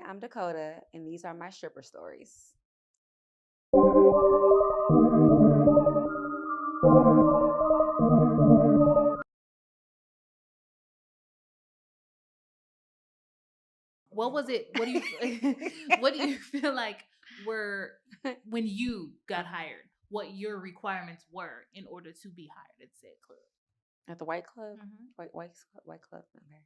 I'm Dakota, and these are my stripper stories. What was it? What do you what do you feel like were when you got hired? What your requirements were in order to be hired at said club? At the White Club, Mm-hmm. White Club. Okay.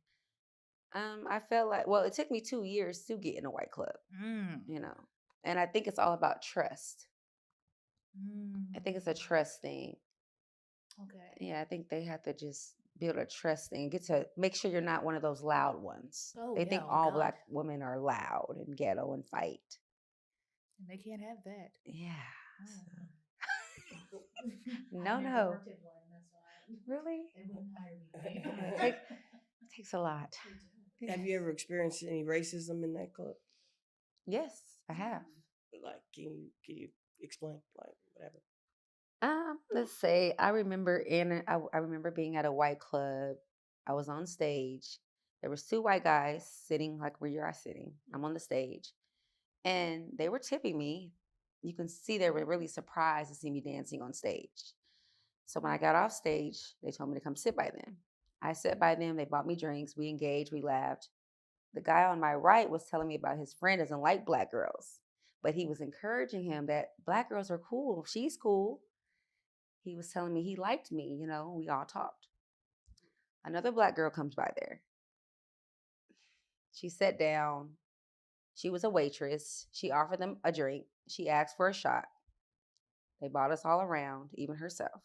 I felt like, well, it took me 2 years to get in a White Club, Mm. you know, and I think it's all about trust. I think it's a Mm. trust thing. Okay. Yeah, I think they have to just build a trust thing. Get to make sure you're not one of those loud ones. Oh They yeah. think Oh all God. black women are loud and ghetto and fight. And they can't have that. Yeah. Oh. No, I've never no. worked at one. That's why Really? they wouldn't hire me. It takes a lot. It Have you ever experienced any racism in that club? Yes, I have. Like, can you explain, like, whatever? Let's say I remember being at a white club. I was on stage. There was two white guys sitting like where you're sitting. I'm on the stage, and they were tipping me. You can see they were really surprised to see me dancing on stage. So when I got off stage, they told me to come sit by them. I sat by them. They bought me drinks. We engaged. We laughed. The guy on my right was telling me about his friend doesn't like black girls, but he was encouraging him that black girls are cool. She's cool. He was telling me he liked me, we all talked. Another black girl comes by there. She sat down. She was a waitress. She offered them a drink. She asked for a shot. They bought us all around, even herself.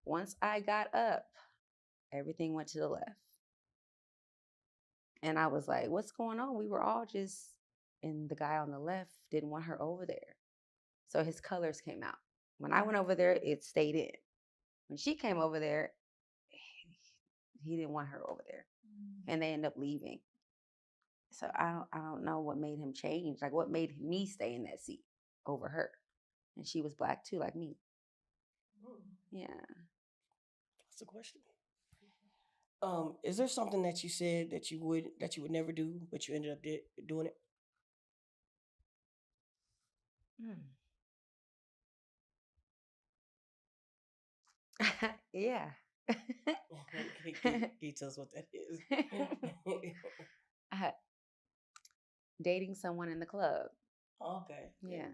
Once I got up, everything went to the left. And I was like, what's going on? We were all just, and the guy on the left didn't want her over there. So his colors came out. When I went over there, it stayed in. When she came over there, he didn't want her over there. And they ended up leaving. So I don't know what made him change. Like what made me stay in that seat over her. And she was black too, like me. Yeah. That's the question. Is there something that you said that you would never do, but you ended up doing it? Yeah. Can you tell us what that is? Uh, Dating someone in the club. Okay. Yeah.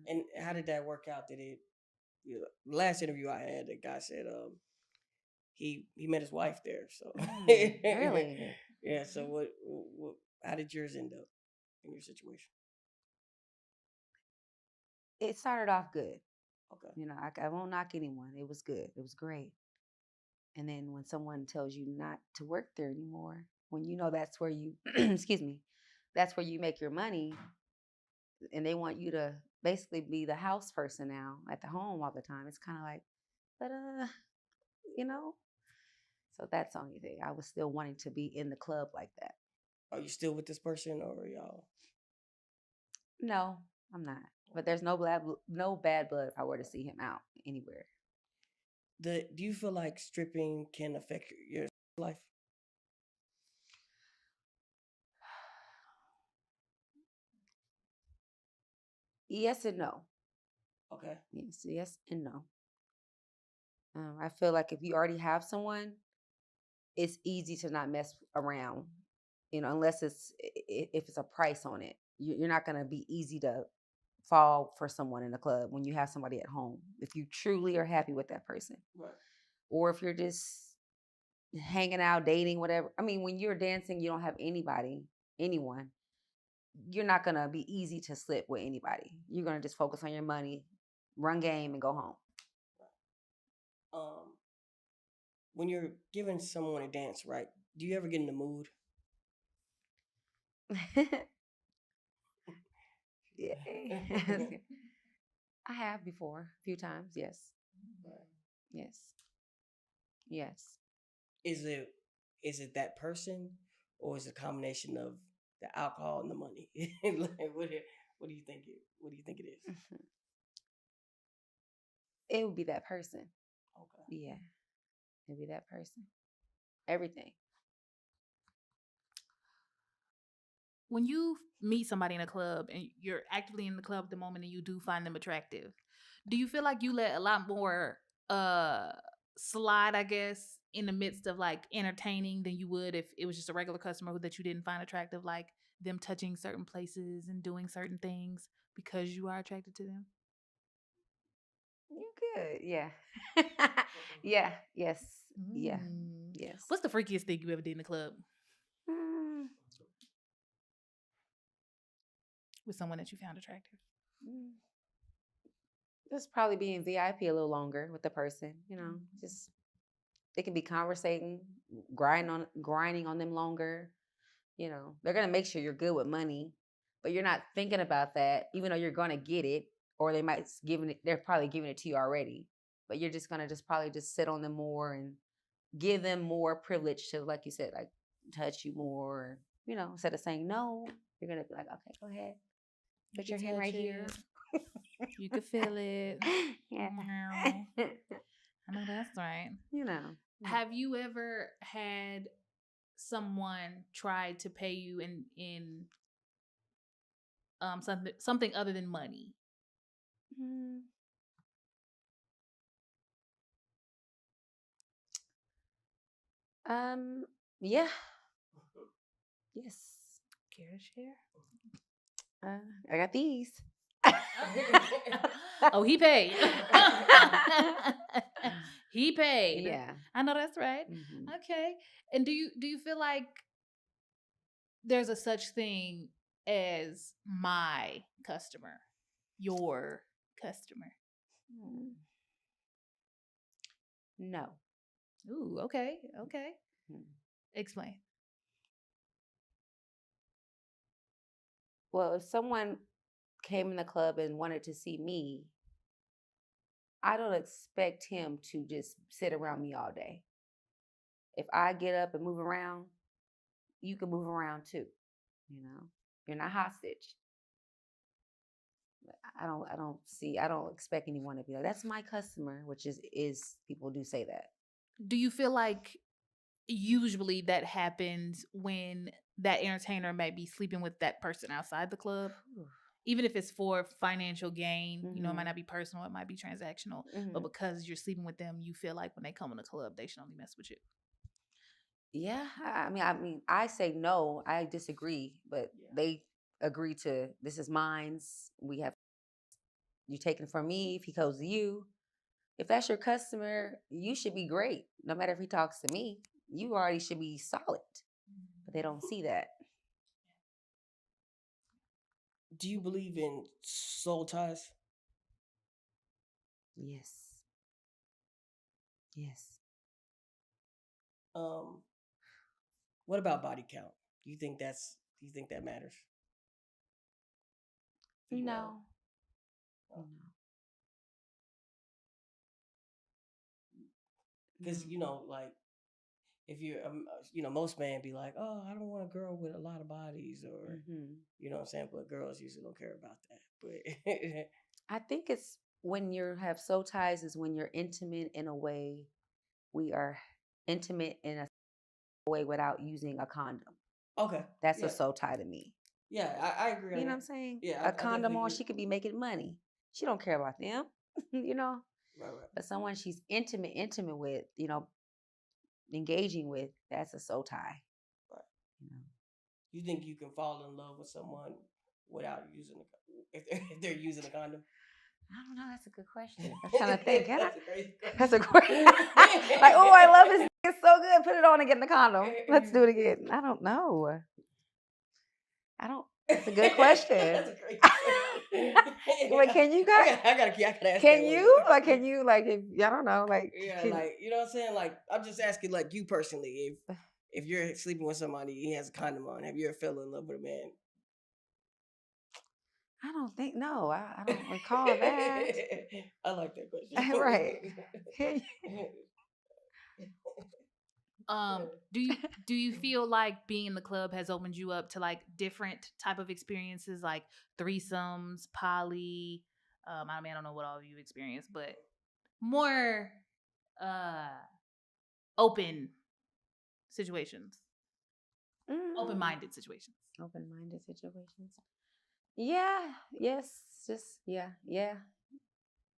And how did that work out? Did it? Last interview I had, the guy said he met his wife there. So Really? yeah. So what? How did yours end up in your situation? It started off good. Okay. I won't knock anyone. It was good. It was great. And then when someone tells you not to work there anymore, when you know that's where you, excuse me, that's where you make your money, and they want you to basically be the house person now at the home all the time, it's kind of like, but you know. So that's the only thing. I was still wanting to be in the club like that. Are you still with this person, or y'all? No, I'm not. But there's no bad blood if I were to see him out anywhere. Do you feel like stripping can affect your life? Yes and no. Okay. Yes and no. I feel like if you already have someone, it's easy to not mess around, unless if it's a price on it. You're not going to be easy to fall for someone in the club when you have somebody at home. If you truly are happy with that person, Right. or if you're just hanging out, dating, whatever. I mean, when you're dancing, you don't have anyone. You're not going to be easy to slip with anybody. You're going to just focus on your money, run game, and go home. Um, when you're giving someone a dance, right? Do you ever get in the mood? Yeah. I have before, a few times. Yes. Yes. Yes. Is it that person, or is it a combination of the alcohol and the money? Like, what do you think it is? It would be that person. Okay. Yeah. It'd be that person. Everything. when you meet somebody in a club and you're actively in the club at the moment and you do find them attractive, do you feel like you let a lot more uh slide, I guess, in the midst of like entertaining than you would if it was just a regular customer that you didn't find attractive, like them touching certain places and doing certain things because you are attracted to them? You good. Yeah. Yeah. Yes. Yeah. Mm. Yes. What's the freakiest thing you ever did in the club Mm, with someone that you found attractive? mm. Just probably being VIP a little longer with the person, just they can be conversating, grinding on them longer. They're gonna make sure you're good with money, but you're not thinking about that, even though you're gonna get it, or they're probably giving it to you already. But you're just gonna just probably just sit on them more and give them more privilege to, like you said, like touch you more. Instead of saying no, you're gonna be like, okay, go ahead, You put can your hand touch right here. it. You can feel it. Yeah. Meow. I know that's right. Yeah. Have you ever had someone try to pay you in something other than money? Mm, Um, yeah, yes. Care to share? I got these. Oh, he paid. He paid. Yeah. I know that's right. Mhm. Okay. And do you feel like there's a such thing as my customer, your customer? Hmm. No. Ooh, okay, okay. Hmm. Explain. Well, if someone came in the club and wanted to see me, I don't expect him to just sit around me all day. If I get up and move around, you can move around too. You know, you're not hostage. I don't expect anyone to be like, that's my customer, which is people do say that. Do you feel like usually that happens when that entertainer may be sleeping with that person outside the club? Even if it's for financial gain, it might Mm-hmm. not be personal, it might be transactional, but Mm-hmm. because you're sleeping with them, you feel like when they come in the club, they should only mess with you. Yeah, I mean, I say no. I disagree, but they agree to this is mine's. We have you taking it from me. If he goes to you, if that's your customer, you should be great. No matter if he talks to me, you already should be solid. But they don't see that. Do you believe in soul ties? Yes, yes. Um, what about body count? Do you think that matters? Female. No, no, Because no. like if you're, most men be like, oh, I don't want a girl with a lot of bodies, or Hmm. you know what I'm saying. But girls usually don't care about that. But I think it's when you have soul ties is when you're intimate in a way. We are intimate in a way without using a condom. okay, That's a yeah, soul tie to me. yeah, I agree You on know what that. I'm saying? Yeah, A I condom definitely on, agree. she could be making money. She don't care about them, you know. Right, right, But someone she's intimate with, engaging with, that's a soul tie. right. You know. You think you can fall in love with someone without using if they're using a condom? I don't know. That's a good question. I'm trying to think. Can I? That's a crazy That's a question. question. Like, oh, I love this. It's so good. Put it on and get in the condom. Let's do it again. I don't know. I don't. That's a good question. That's a great question. Like, can you guys? I gotta ask Can that one. you? Like, can you? Like, if I don't know. Like, Yeah, can, like you know what I'm saying. Like I'm just asking, like you personally, if you're sleeping with somebody, he has a condom on. Have you ever fell in love with a man? I don't think. No, I don't recall that. I like that question. Right. Can Do you feel like being in the club has opened you up to like different type of experiences, like threesomes, poly? I mean, I don't know what all of you experienced, but more uh open situations. Open-minded situations. Open-minded situations. Yeah. Yes. Just yeah.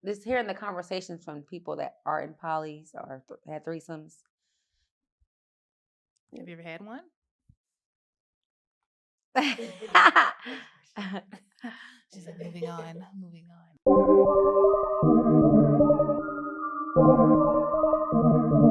Just hearing the conversations from people that are in polys or had threesomes. Have you ever had one? She's like, moving on.